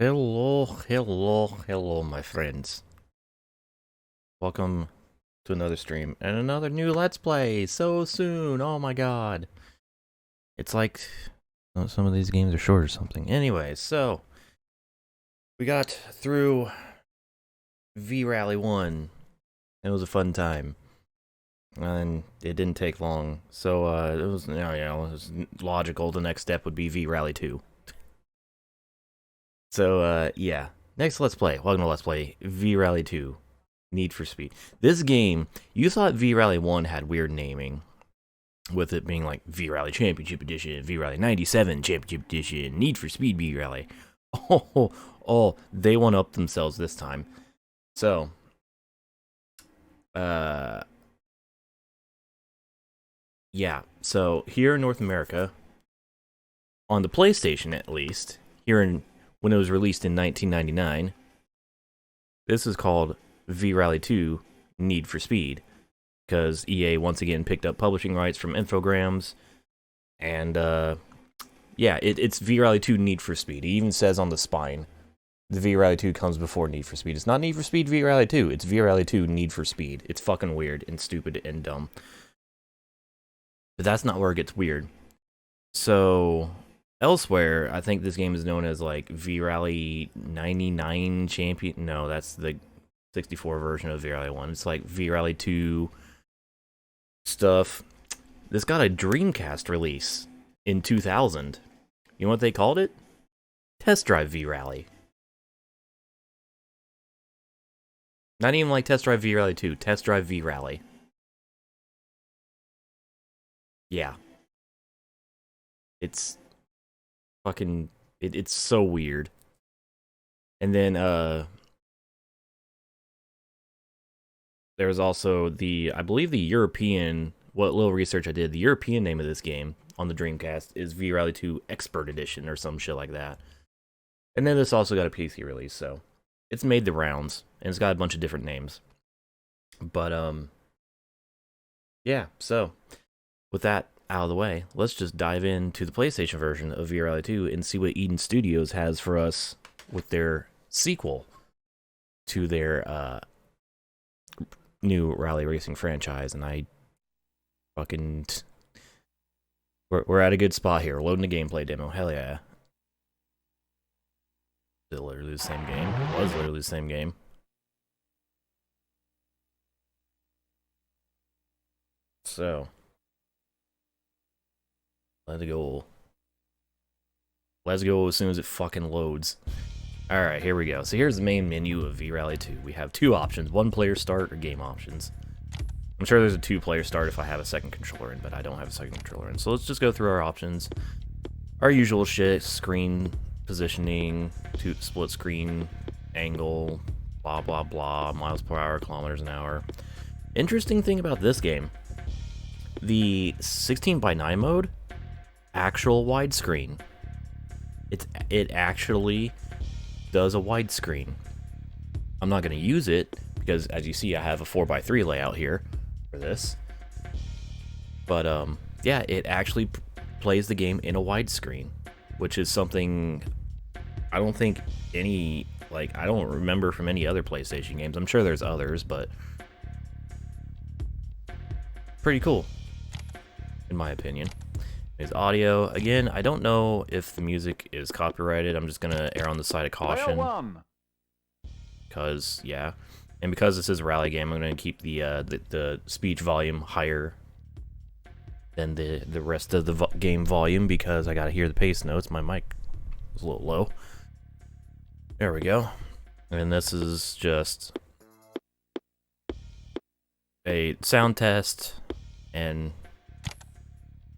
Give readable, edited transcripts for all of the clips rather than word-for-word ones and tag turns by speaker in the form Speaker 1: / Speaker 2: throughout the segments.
Speaker 1: Hello, hello, hello, my friends. Welcome to another stream and another new Let's Play so soon. Oh my god. It's like some of these games are short or something. Anyway, so we got through V Rally 1. It was a fun time. And it didn't take long. So it was it was logical. The next step would be V Rally 2. So yeah. Next Let's Play. Welcome to Let's Play V Rally 2. Need for Speed. This game, you thought V-Rally 1 had weird naming, with it being like V-Rally Championship Edition, V-Rally 97 Championship Edition, Need for Speed V-Rally. Oh, they one-upped themselves this time. So, yeah. So, here in North America, on the PlayStation at least, when it was released in 1999, this is called V-Rally 2 Need for Speed, because EA once again picked up publishing rights from Infogrames, and yeah, it's V-Rally 2 Need for Speed. It even says on the spine, the V-Rally 2 comes before Need for Speed. It's not Need for Speed V-Rally 2, it's V-Rally 2 Need for Speed. It's fucking weird and stupid and dumb. But that's not where it gets weird. So, elsewhere, I think this game is known as like V-Rally 99 Champion. No, that's the 64 version of V-Rally 1. It's like V-Rally 2 stuff. This got a Dreamcast release in 2000. You know what they called it? Test Drive V-Rally. Not even like Test Drive V-Rally 2. Test Drive V-Rally. Yeah. It's fucking... It's so weird. And then, there was also I believe the European, what little research I did, the European name of this game on the Dreamcast is V-Rally 2 Expert Edition or some shit like that. And then this also got a PC release, so it's made the rounds, and it's got a bunch of different names. But, yeah, so with that out of the way, let's just dive into the PlayStation version of V-Rally 2 and see what Eden Studios has for us with their sequel to their, new rally racing franchise, and I fucking... We're at a good spot here. Loading the gameplay demo. Hell yeah. Still literally the same game. It was literally the same game. So. Let's go. Let's go as soon as it fucking loads. Alright, here we go. So here's the main menu of V-Rally 2. We have two options, one player start or game options. I'm sure there's a two-player start if I have a second controller in, but I don't have a second controller in. So let's just go through our options. Our usual shit, screen positioning, split screen, angle, blah blah blah, miles per hour, kilometers an hour. Interesting thing about this game, the 16:9 mode, actual widescreen. It actually does a widescreen. I'm not going to use it because, as you see, I have a 4:3 layout here for this. But yeah, it actually plays the game in a widescreen, which is something I don't think I don't remember from any other PlayStation games. I'm sure there's others, but pretty cool, in my opinion. There's audio. Again, I don't know if the music is copyrighted. I'm just gonna err on the side of caution. Because, yeah. And because this is a rally game, I'm gonna keep the speech volume higher than the rest of the game volume because I gotta hear the pace notes. My mic is a little low. There we go. And this is just a sound test and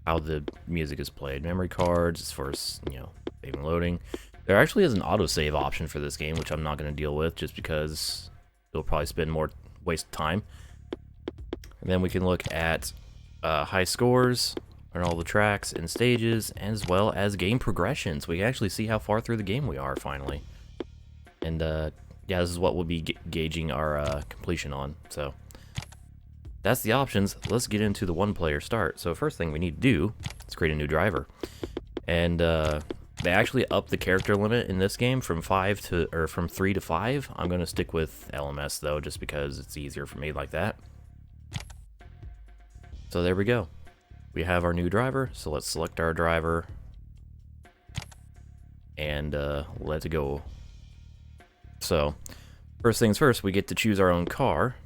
Speaker 1: how the music is played. Memory cards, as far as, saving loading. There actually is an autosave option for this game, which I'm not going to deal with, just because it'll probably waste time. And then we can look at high scores on all the tracks and stages, as well as game progressions. We can actually see how far through the game we are, finally. And, yeah, this is what we'll be gauging our completion on, so... That's the options. Let's get into the one-player start. So first thing we need to do is create a new driver. And They actually upped the character limit in this game from 3 to 5. I'm gonna stick with LMS though, just because it's easier for me like that. So there we go. We have our new driver, so let's select our driver. And let's go. So, first things first, we get to choose our own car.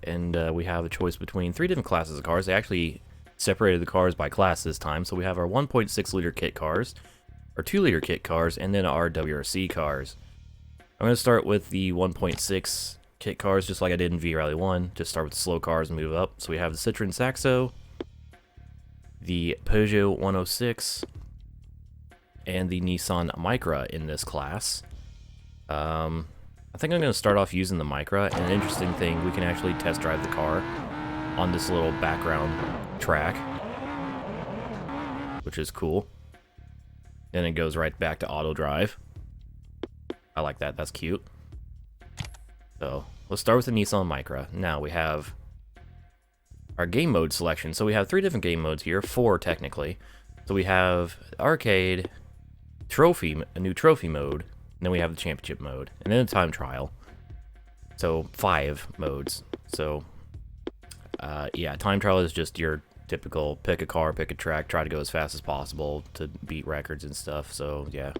Speaker 1: And we have a choice between 3 different classes of cars. They actually separated the cars by class this time. So we have our 1.6 liter kit cars, our 2 liter kit cars, and then our WRC cars. I'm going to start with the 1.6 kit cars, just like I did in V-Rally 1. Just start with the slow cars and move up. So we have the Citroen Saxo, the Peugeot 106, and the Nissan Micra in this class. I think I'm going to start off using the Micra, and an interesting thing, we can actually test drive the car on this little background track, which is cool. Then it goes right back to auto drive. I like that, that's cute. So, let's start with the Nissan Micra. Now we have our game mode selection. So we have 3 different game modes here, 4 technically. So we have arcade, trophy, a new trophy mode, and then we have the championship mode, and then a time trial. So 5 modes. So yeah, time trial is just your typical pick a car, pick a track, try to go as fast as possible to beat records and stuff. So yeah.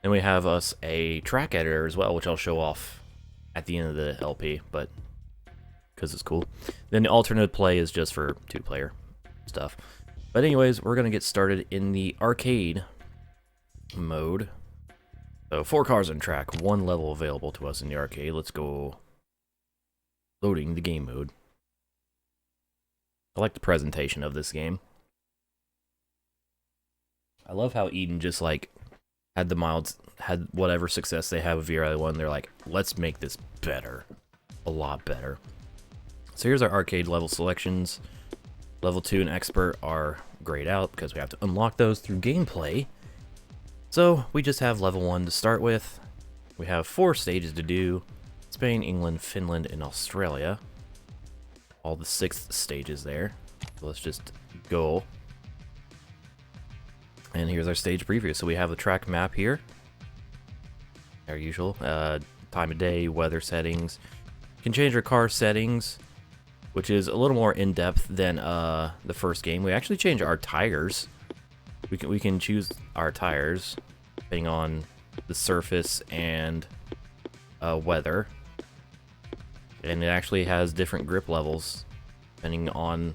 Speaker 1: Then we have us a track editor as well, which I'll show off at the end of the LP, but because it's cool. Then the alternate play is just for 2-player stuff. But anyways, we're gonna get started in the arcade mode. So 4 cars on track, 1 level available to us in the arcade. Let's go loading the game mode. I like the presentation of this game. I love how Eden just like had whatever success they have with V-Rally 1. They're like, let's make this better, a lot better. So here's our arcade level selections. Level 2 and Expert are grayed out because we have to unlock those through gameplay. So we just have level 1 to start with. We have 4 stages to do. Spain, England, Finland, and Australia. All the 6 stages there. So let's just go. And here's our stage preview. So we have the track map here. Our usual. Time of day, weather settings. You can change your car settings, which is a little more in-depth than the first game. We actually change our tires. We can choose our tires depending on the surface and weather. And it actually has different grip levels depending on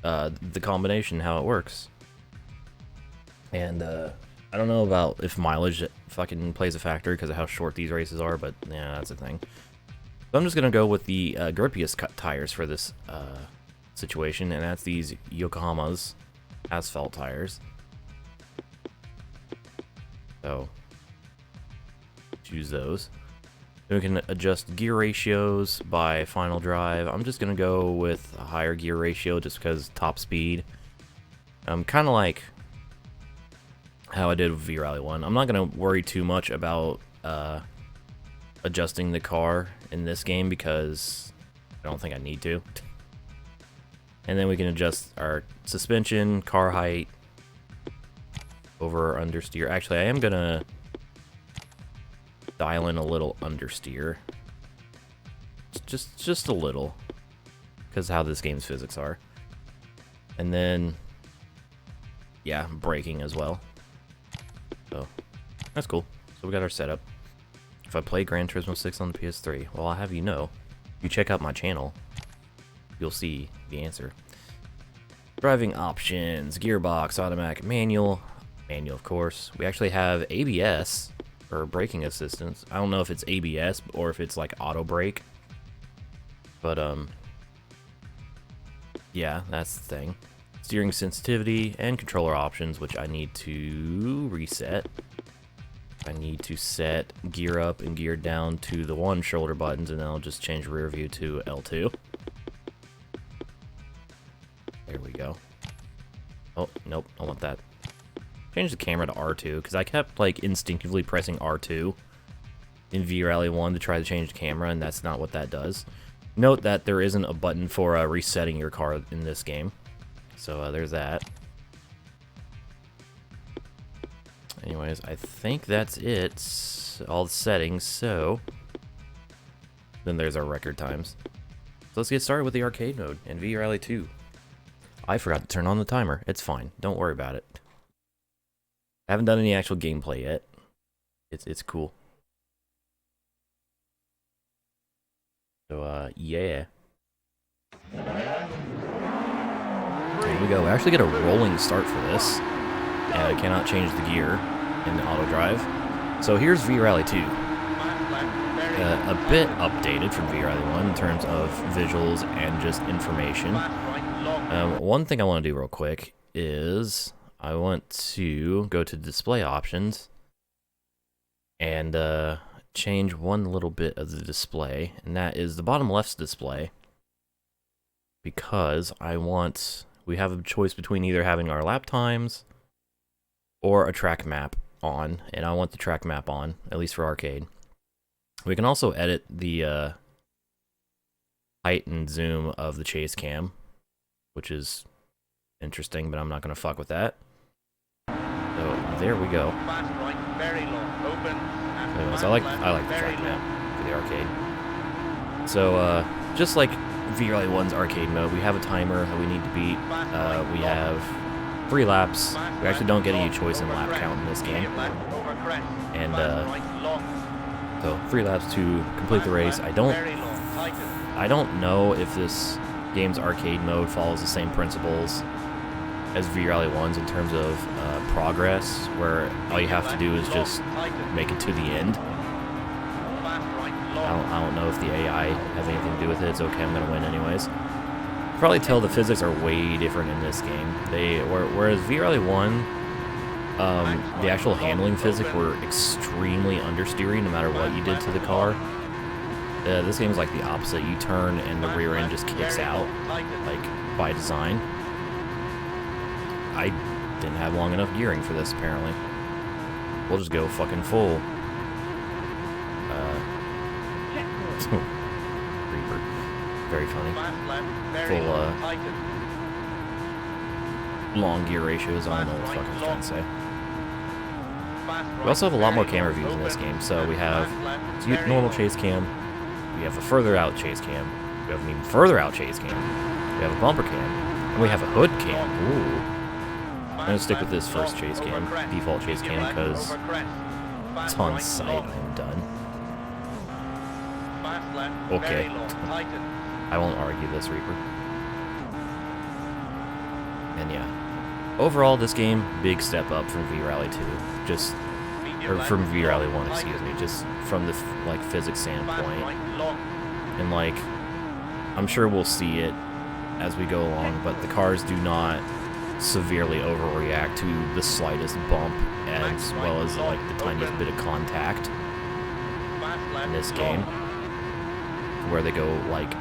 Speaker 1: the combination, how it works. And I don't know about if mileage fucking plays a factor because of how short these races are, but yeah, that's a thing. So I'm just going to go with the grippiest cut tires for this situation, and that's these Yokohama's asphalt tires. So, choose those. Then we can adjust gear ratios by final drive. I'm just going to go with a higher gear ratio just because top speed. Kind of like how I did with V-Rally 1. I'm not going to worry too much about adjusting the car in this game because I don't think I need to. And then we can adjust our suspension, car height, over or understeer. Actually, I am gonna dial in a little understeer, just a little, because how this game's physics are. And then, yeah, braking as well. So that's cool. So we got our setup. If I play Gran Turismo 6 on the PS3, well, I'll have you know, if you check out my channel, you'll see the answer. Driving options, gearbox, automatic, manual, of course. We actually have ABS, or braking assistance. I don't know if it's ABS or if it's like auto brake. But, yeah, that's the thing. Steering sensitivity and controller options, which I need to reset. I need to set gear up and gear down to the 1 shoulder buttons, and then I'll just change rear view to L2. There we go. Oh, nope, I want that. Change the camera to R2, because I kept, like, instinctively pressing R2 in V-Rally 1 to try to change the camera, and that's not what that does. Note that there isn't a button for resetting your car in this game. So, there's that. anyways, I think that's it. All the settings, so... Then there's our record times. So let's get started with the arcade mode in V-Rally 2. I forgot to turn on the timer. It's fine. Don't worry about it. I haven't done any actual gameplay yet. It's cool. So, yeah. Here we go. We actually get a rolling start for this. And I cannot change the gear in the auto drive. So here's V-Rally 2. A bit updated from V-Rally 1 in terms of visuals and just information. One thing I want to do real quick is I want to go to display options and change one little bit of the display, and that is the bottom left's display, because we have a choice between either having our lap times or a track map on, and I want the track map on, at least for arcade. We can also edit the height and zoom of the chase cam, which is interesting, but I'm not going to fuck with that. So there we go. Anyways, I like the track map for the arcade. So just like V-Rally 1's arcade mode, we have a timer that we need to beat. We have 3 laps. We actually don't get any choice in lap count in this game. And so 3 laps to complete the race. I don't know if this game's arcade mode follows the same principles as V-Rally 1's in terms of progress, where all you have to do is just make it to the end. I don't know if the AI has anything to do with it. It's okay, I'm going to win anyways. Probably tell the physics are way different in this game. Whereas V-Rally 1, the actual handling physics were extremely understeering no matter what you did to the car. This game is like the opposite. You turn and the rear end just kicks out, like by design. I didn't have long enough gearing for this, apparently. We'll just go fucking full. Reaper. Very funny. Full, long gear ratios. I don't know what the fuck I was trying to say. We also have a lot more camera views in this game. So we have normal chase cam. We have a further out chase cam. We have an even further out chase cam. We have a bumper cam. And we have a hood cam. Ooh. I'm going to stick with this first chase cam, default chase cam, because it's on site. I'm done. Okay. I won't argue this, Reaper. And yeah. Overall, this game, big step up from V-Rally 2. Or from V-Rally 1, excuse me. Just from the, like, physics standpoint. And, like, I'm sure we'll see it as we go along, but the cars do not severely overreact to the slightest bump, as well as like the tiniest bit of contact in this game, where they go like,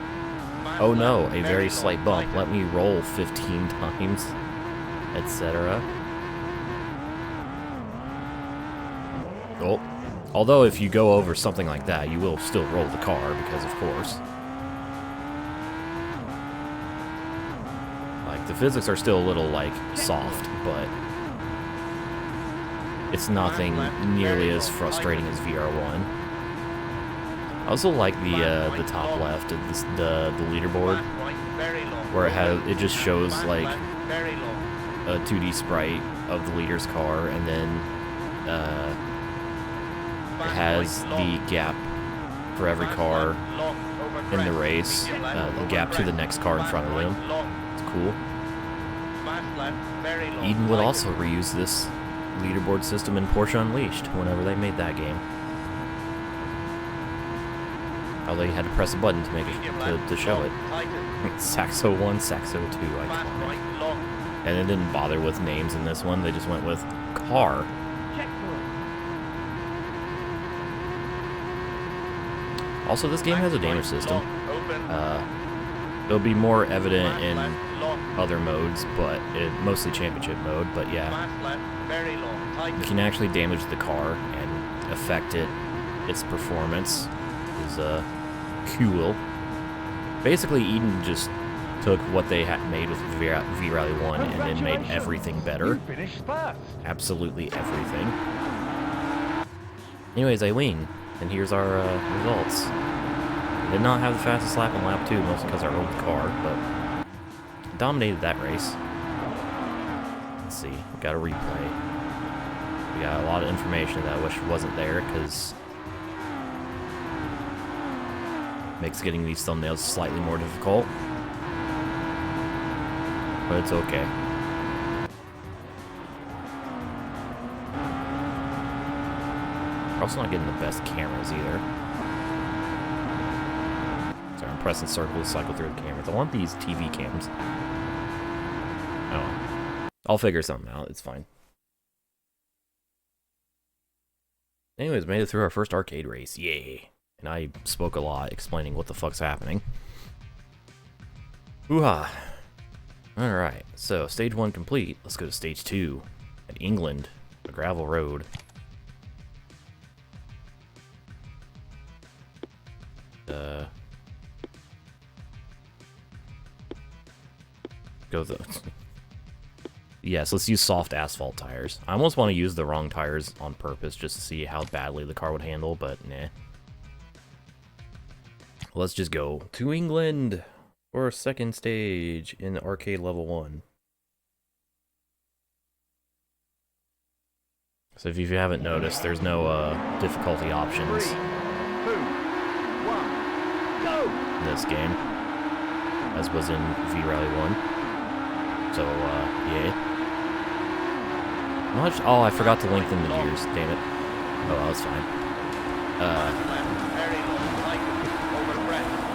Speaker 1: oh no, a very slight bump, let me roll 15 times, etc. Oh, although if you go over something like that, you will still roll the car, because of course. The physics are still a little, like, soft, but it's nothing nearly as frustrating as VR1. I also like the top left of the leaderboard, where it just shows, like, a 2D sprite of the leader's car, and then it has the gap for every car in the race, the gap to the next car in front of them. It's cool. Eden would also reuse this leaderboard system in Porsche Unleashed whenever they made that game. Although you had to press a button to make it to show it. Saxo 1, Saxo 2, iconic. And it didn't bother with names in this one, they just went with car. Also, this game has a damage system. It'll be more evident in other modes, but mostly championship mode, but yeah. You can actually damage the car and affect its performance. Is cool. Basically, Eden just took what they had made with V-Rally 1 and then made everything better. Absolutely everything. Anyways, I win, and here's our results. Did not have the fastest lap on lap 2, mostly because I rode the car, but dominated that race. Let's see, we got a replay. We got a lot of information that I wish wasn't there, because it makes getting these thumbnails slightly more difficult. But it's okay. We're also not getting the best cameras either. Sorry, I'm pressing circle to cycle through the cameras. I want these TV cams. Oh, I'll figure something out. It's fine. Anyways, made it through our first arcade race. Yay. And I spoke a lot explaining what the fuck's happening. Hoo-ha. Alright, so stage 1 complete. Let's go to stage 2 at England, a gravel road. Go the... Yes, let's use soft asphalt tires. I almost want to use the wrong tires on purpose just to see how badly the car would handle, but nah. Let's just go to England for second stage in arcade level 1. So if you haven't noticed, there's no difficulty options
Speaker 2: 3, 2, 1, go!
Speaker 1: in this game, as was in V-Rally 1. So, yeah. Oh, I forgot to lengthen the gears, damn it. Oh, that was fine.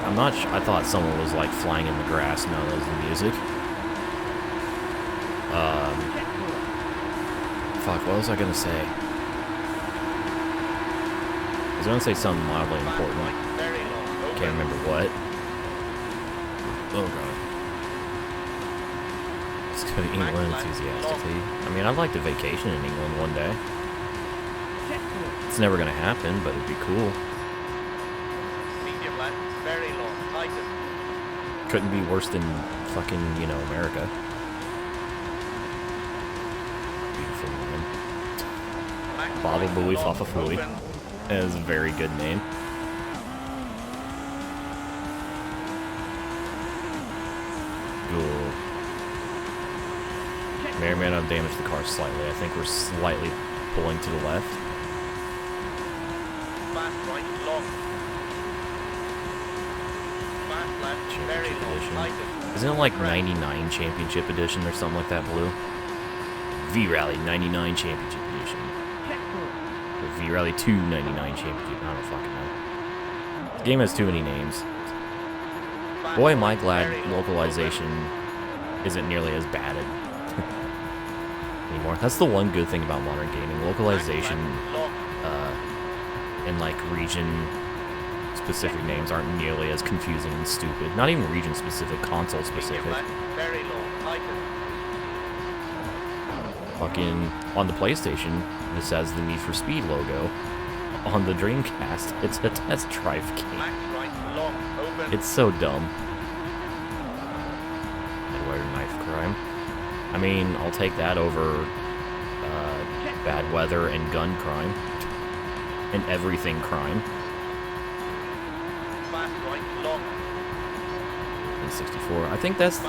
Speaker 1: I'm not sure, I thought someone was like flying in the grass. No, that was the music. Fuck, what was I gonna say? I was gonna say something mildly important. Can't remember what. Oh god. Let's go to England enthusiastically. I mean, I'd like to vacation in England one day. It's never gonna happen, but it'd be cool. Couldn't be worse than fucking, you know, America. Beautiful name. Baba Booey Fafa Fooey. That is a very good name. Cool. May or may not have damaged the car slightly. I think we're slightly pulling to the left.
Speaker 2: Fast right, long. Fast left, very long.
Speaker 1: Isn't it like 99 Championship Edition or something like that, Blue? V-Rally 99 Championship Edition. Or V-Rally 2 99 Championship. I don't fucking know. The game has too many names. Boy, am I glad localization isn't nearly as bad anymore. That's the one good thing about modern gaming. Localization and like region-specific names aren't nearly as confusing and stupid. Not even region-specific, console-specific. Fucking on the PlayStation, this has the Need for Speed logo. On the Dreamcast, it's a test drive game. It's so dumb. Edward Knife Crime. I mean, I'll take that over bad weather and gun crime. And everything crime. And 64. I think that's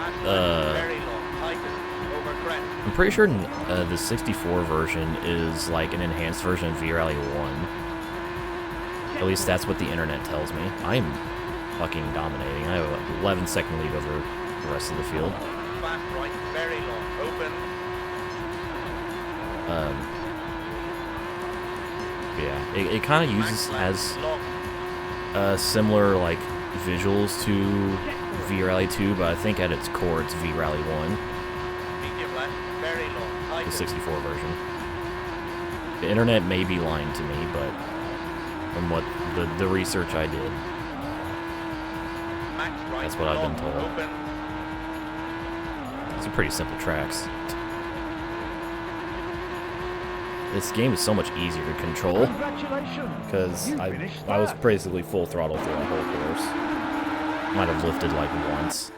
Speaker 1: I'm pretty sure the 64 version is like an enhanced version of V-Rally 1. At least that's what the internet tells me. I'm fucking dominating. I have an 11-second lead over the rest of the field.
Speaker 2: Fast right, very long, open.
Speaker 1: Yeah, it kind of has similar like visuals to V-Rally 2, but I think at its core it's V-Rally 1. The 64 version. The internet may be lying to me, but from what the research I did, that's what I've been told. These are pretty simple tracks. This game is so much easier to control because I was basically full throttle through the whole course. Might have lifted like once.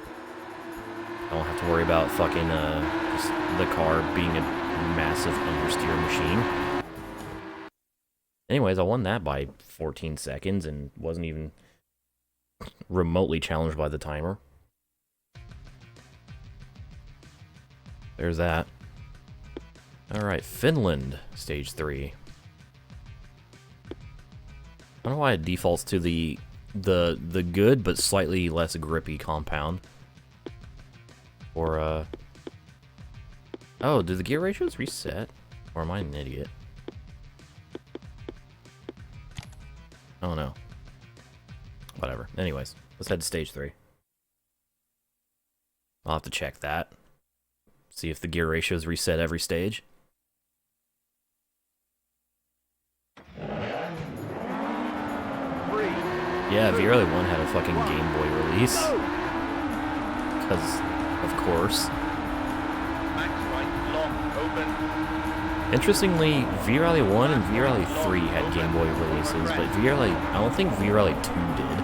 Speaker 1: Don't have to worry about fucking just the car being a massive understeer machine. Anyways, I won that by 14 seconds and wasn't even remotely challenged by the timer. There's that. Alright, Finland, stage 3. I don't know why it defaults to the good but slightly less grippy compound. Or oh, do the gear ratios reset? Or am I an idiot? I don't know. Whatever. Anyways, let's head to stage 3. I'll have to check that. See if the gear ratios reset every stage. Yeah, VRLA 1 had a fucking Game Boy release. Because, of course. Interestingly, VRLA 1 and VRLA 3 had Game Boy releases, but I don't think VRLA 2 did.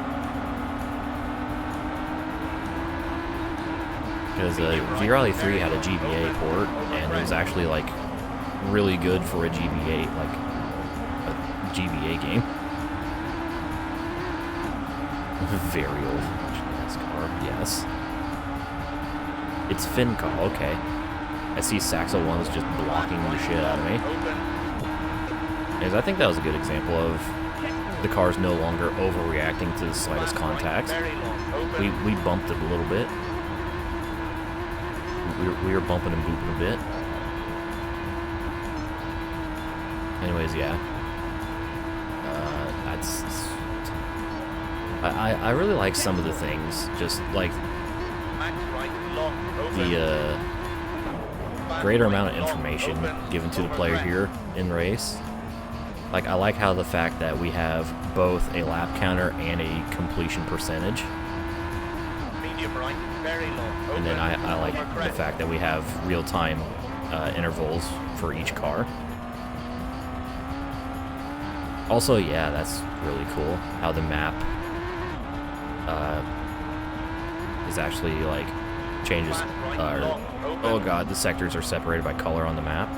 Speaker 1: Because VRLA 3 had a GBA port, and it was actually, like, really good for a GBA, like, a GBA game. Very old NASCAR, yes. It's FinCall, okay. I see Saxo 1's just blocking the shit out of me. And I think that was a good example of the car's no longer overreacting to the slightest contacts. We bumped it a little bit. We were bumping and booping a bit. Anyways, yeah. I really like some of the things, just like the greater amount of information given to the player here in race. Like, I like how the fact that we have both a lap counter and a completion percentage. And then I like the fact that we have real-time intervals for each car. Also, yeah, that's really cool how the map is actually, like, changes. Oh god, the sectors are separated by color on the map.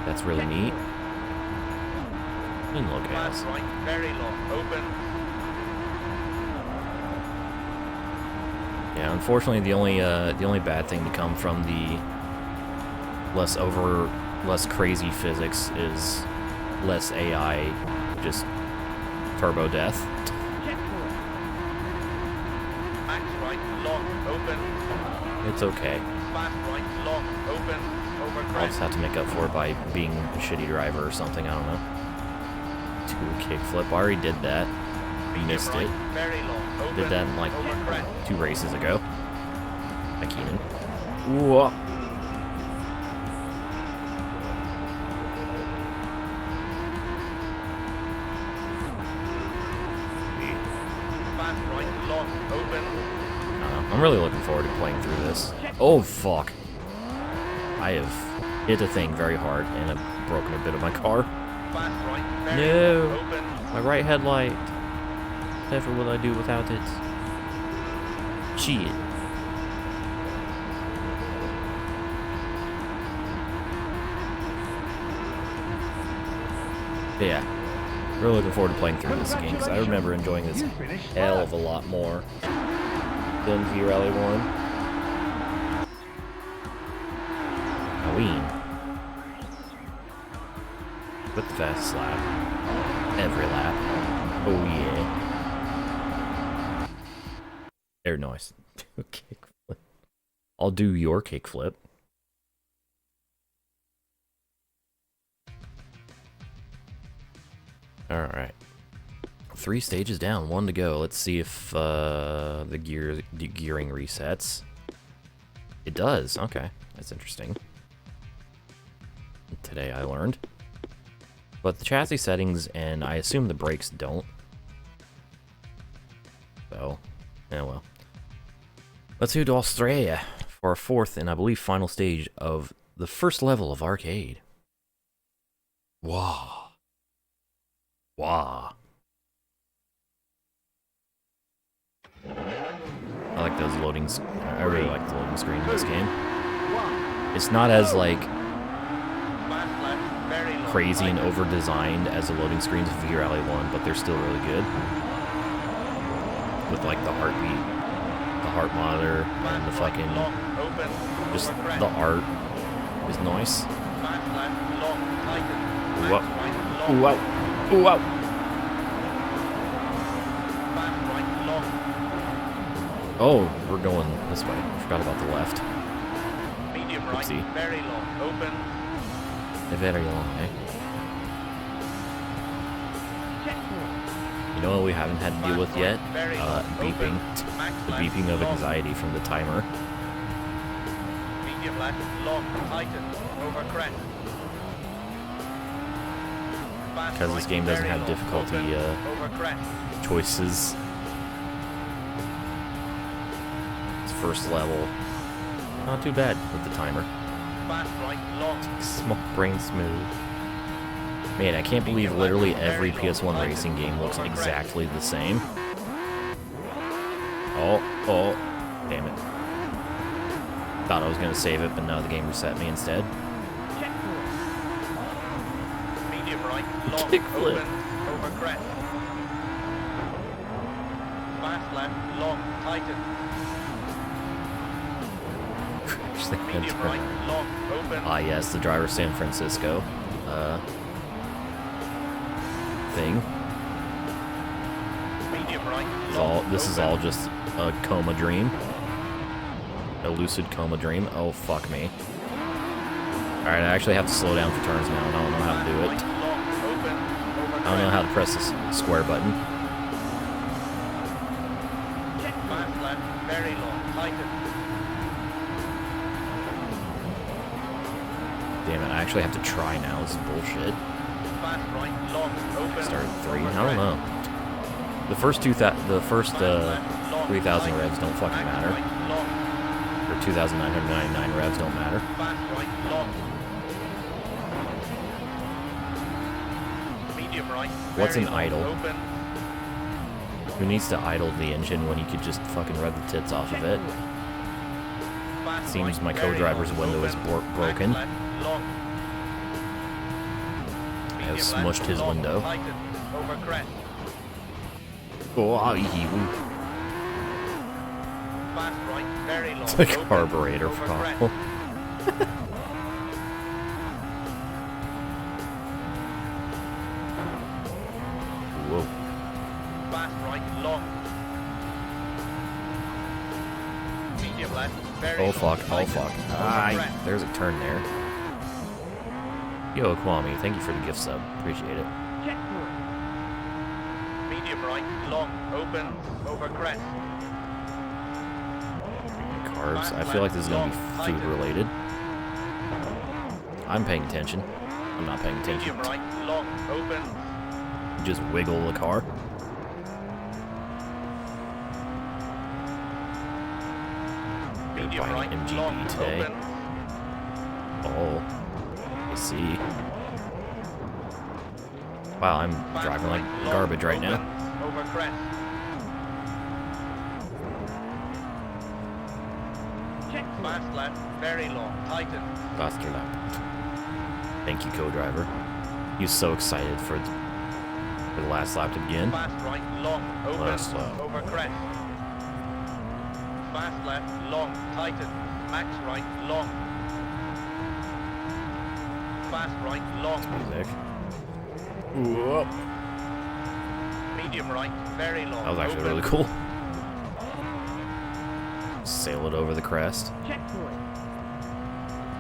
Speaker 1: That's really neat. And look at us. Yeah, unfortunately, the only bad thing to come from the less crazy physics is less AI, just turbo death. It's okay. I'll just have to make up for it by being a shitty driver or something, I don't know. 2 kickflip, I already did that. Missed it. Did that in like 2 races ago. By Keenan. Ooh. I'm really looking forward to playing through this. Oh, fuck. I have hit the thing very hard and have broken a bit of my car. No! My right headlight. Never will I do without it. Shit. But yeah, really looking forward to playing through this game, because I remember enjoying this hell of a lot more than VRLA 1. Halloween. With the fast lap. Every lap. Oh yeah. Air noise. Kickflip. I'll do your kickflip. Alright. 3 stages down, 1 to go. Let's see if the gearing resets. It does. Okay, that's interesting. Today I learned. But the chassis settings, and I assume the brakes don't. So, yeah, well. Let's go to Australia for our 4th and I believe final stage of the first level of arcade. Wow. Wow. I like those loading. I really like the loading screen in this game. It's not as like
Speaker 2: Fast left, very long.
Speaker 1: crazy and over designed as the loading screens of V-Rally 1, but they're still really good. With like the heartbeat, the heart monitor, and the fucking
Speaker 2: Long, open,
Speaker 1: just
Speaker 2: over crest.
Speaker 1: the art is nice.
Speaker 2: Fast left, long, tighten.
Speaker 1: Ooh, wow.
Speaker 2: Max right,
Speaker 1: Ooh,
Speaker 2: long.
Speaker 1: wow. Ooh, wow.
Speaker 2: Fast right, long.
Speaker 1: Oh, we're going this way. I forgot about the left.
Speaker 2: Medium right,
Speaker 1: Oopsie.
Speaker 2: very long, open.
Speaker 1: Very long, eh? You know what we haven't had to deal with yet? Beeping. The beeping of anxiety from the timer.
Speaker 2: Medium left, long, tighten, over crest. Fast
Speaker 1: Because this
Speaker 2: right,
Speaker 1: game doesn't
Speaker 2: very
Speaker 1: have
Speaker 2: long,
Speaker 1: difficulty
Speaker 2: open, over crest.
Speaker 1: choices. It's first level. Not too bad with the timer.
Speaker 2: Fast right, long.
Speaker 1: Small brain smooth. Man, I can't believe literally every PS1 racing game looks exactly the same. Oh, damn it. Thought I was gonna save it, but no, the game reset me instead.
Speaker 2: Medium right, long,
Speaker 1: Kickflip.
Speaker 2: open, over crest. Fast left, long, tighten. Medium right, long, open.
Speaker 1: Ah, yes, the driver San Francisco thing.
Speaker 2: Medium right,
Speaker 1: This is all just a coma dream. A lucid coma dream. Oh, fuck me. Alright, I actually have to slow down for turns now, and I don't know how to do it. I don't know how to press this square button.
Speaker 2: Fast left, very long, tighten.
Speaker 1: Damn it, I actually have to try now. This is bullshit.
Speaker 2: Fast right, long, open.
Speaker 1: Start at 3. I don't know. The first 3,000 revs don't fucking matter. Or 2,999 revs don't matter.
Speaker 2: Fast right, long. Medium right.
Speaker 1: What's
Speaker 2: very
Speaker 1: an
Speaker 2: long,
Speaker 1: idle?
Speaker 2: Open.
Speaker 1: Who needs to idle the engine when you could just fucking rev the tits off of it?
Speaker 2: Fast
Speaker 1: Seems
Speaker 2: right,
Speaker 1: my
Speaker 2: very
Speaker 1: co-driver's
Speaker 2: long,
Speaker 1: window is
Speaker 2: open.
Speaker 1: broken.
Speaker 2: Fast left, long.
Speaker 1: I have
Speaker 2: Medium
Speaker 1: smushed
Speaker 2: left,
Speaker 1: his
Speaker 2: long,
Speaker 1: window.
Speaker 2: tighten, over crest.
Speaker 1: Oh,
Speaker 2: Fast right, very long.
Speaker 1: it's a
Speaker 2: open,
Speaker 1: carburetor
Speaker 2: over
Speaker 1: problem.
Speaker 2: crest.
Speaker 1: Whoa.
Speaker 2: Fast right, long. Medium left, very
Speaker 1: Oh
Speaker 2: long.
Speaker 1: fuck, oh
Speaker 2: tighten,
Speaker 1: fuck.
Speaker 2: over
Speaker 1: Ah,
Speaker 2: crest.
Speaker 1: there's a turn there. Yo, Kwame, thank you for the gift sub. Appreciate it.
Speaker 2: Medium right, long, open, over crest.
Speaker 1: Carbs. I feel like this is gonna be food related. I'm paying attention. I'm not paying attention.
Speaker 2: Medium right, long, open.
Speaker 1: Just wiggle the car. You're
Speaker 2: Medium
Speaker 1: buying
Speaker 2: right,
Speaker 1: an MGB
Speaker 2: long,
Speaker 1: today.
Speaker 2: open.
Speaker 1: Oh, I see. Wow, I'm
Speaker 2: Fast
Speaker 1: driving like
Speaker 2: right, long,
Speaker 1: garbage right now.
Speaker 2: open, over crest. Fast left, very long, tighten.
Speaker 1: Faster lap. Thank you, co-driver. He was so excited for the last lap to begin.
Speaker 2: Fast right, long, open,
Speaker 1: Last lap.
Speaker 2: over crest. Fast left, long, tighten. Max right, long. Fast right, long.
Speaker 1: Music. Whoa.
Speaker 2: Medium right, very long.
Speaker 1: That was actually
Speaker 2: open.
Speaker 1: really cool. Sail it over the crest.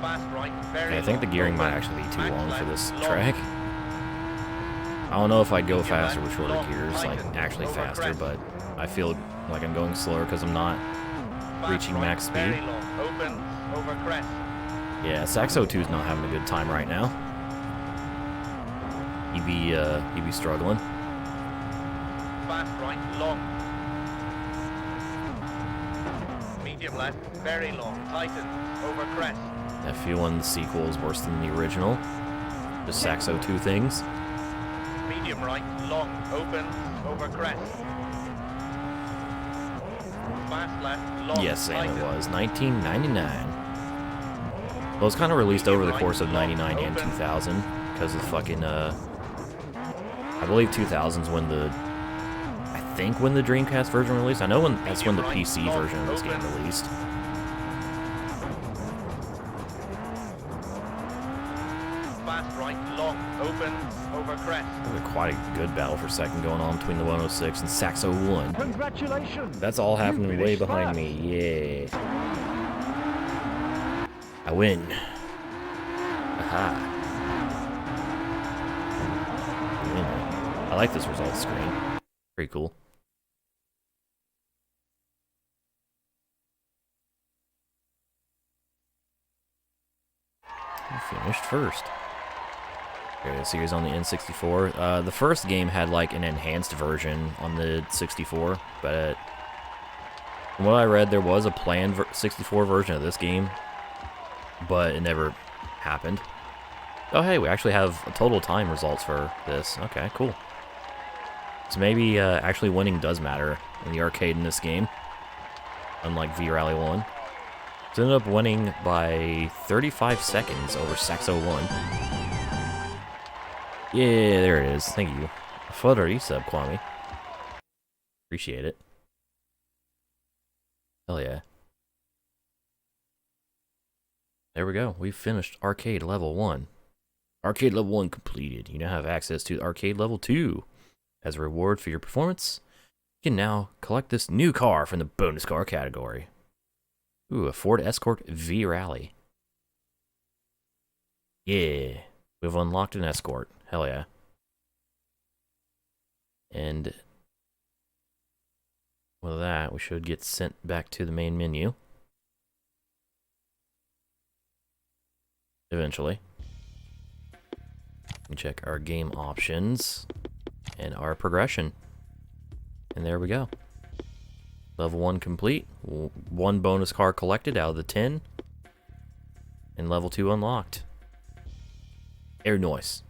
Speaker 2: Fast right, very
Speaker 1: Okay, I think the
Speaker 2: long,
Speaker 1: gearing might
Speaker 2: open.
Speaker 1: actually be too
Speaker 2: Max
Speaker 1: long for
Speaker 2: left,
Speaker 1: this
Speaker 2: long.
Speaker 1: track. I don't know if I'd go
Speaker 2: Medium
Speaker 1: faster
Speaker 2: left,
Speaker 1: with shorter
Speaker 2: long,
Speaker 1: gears, like
Speaker 2: tighten,
Speaker 1: actually
Speaker 2: over
Speaker 1: faster,
Speaker 2: crest.
Speaker 1: but I feel like I'm going slower because I'm not
Speaker 2: Fast
Speaker 1: reaching
Speaker 2: right,
Speaker 1: max speed.
Speaker 2: Very long, open, over crest.
Speaker 1: Yeah, Saxo 2's not having a good time right now. He be struggling.
Speaker 2: Fast right, long. Medium left, very long, tighten, over crest.
Speaker 1: F1 the sequel is worse than the original. The Saxo 2 things.
Speaker 2: Medium right, long, open, over crest. Fast left, long,
Speaker 1: Yes, Sam, it
Speaker 2: tighten.
Speaker 1: was 1999. Well, it's kind of released over the course of 99 and 2000 because of fucking, I believe 2000's when I think when the Dreamcast version released. I know that's when the PC version of this game released.
Speaker 2: Fast right, long, open, over crest.
Speaker 1: There's quite a good battle for second going on between the 106 and Saxo 1.
Speaker 3: Congratulations!
Speaker 1: That's all happening way
Speaker 3: finished
Speaker 1: behind
Speaker 3: first.
Speaker 1: me, yeah. I win. Aha. I like this results screen. Pretty cool. You finished first. Okay, the series on the N64. The first game had like an enhanced version on the 64, but from what I read, there was a planned 64 version of this game, but it never happened. Oh, hey, we actually have total time results for this. Okay, cool. So maybe actually winning does matter in the arcade in this game, unlike V-Rally 1. So ended up winning by 35 seconds over Saxo 1. Yeah, there it is. Thank you. A photo resub, Kwame. Appreciate it. Hell yeah. There we go. We've finished Arcade Level 1. Arcade Level 1 completed. You now have access to Arcade Level 2. As a reward for your performance, you can now collect this new car from the bonus car category. Ooh, a Ford Escort V-Rally. Yeah, we've unlocked an Escort. Hell yeah. And with that, we should get sent back to the main menu. Eventually. We check our game options and our progression. And there we go. Level 1 complete. 1 bonus car collected out of the 10. And level 2 unlocked. Air noise.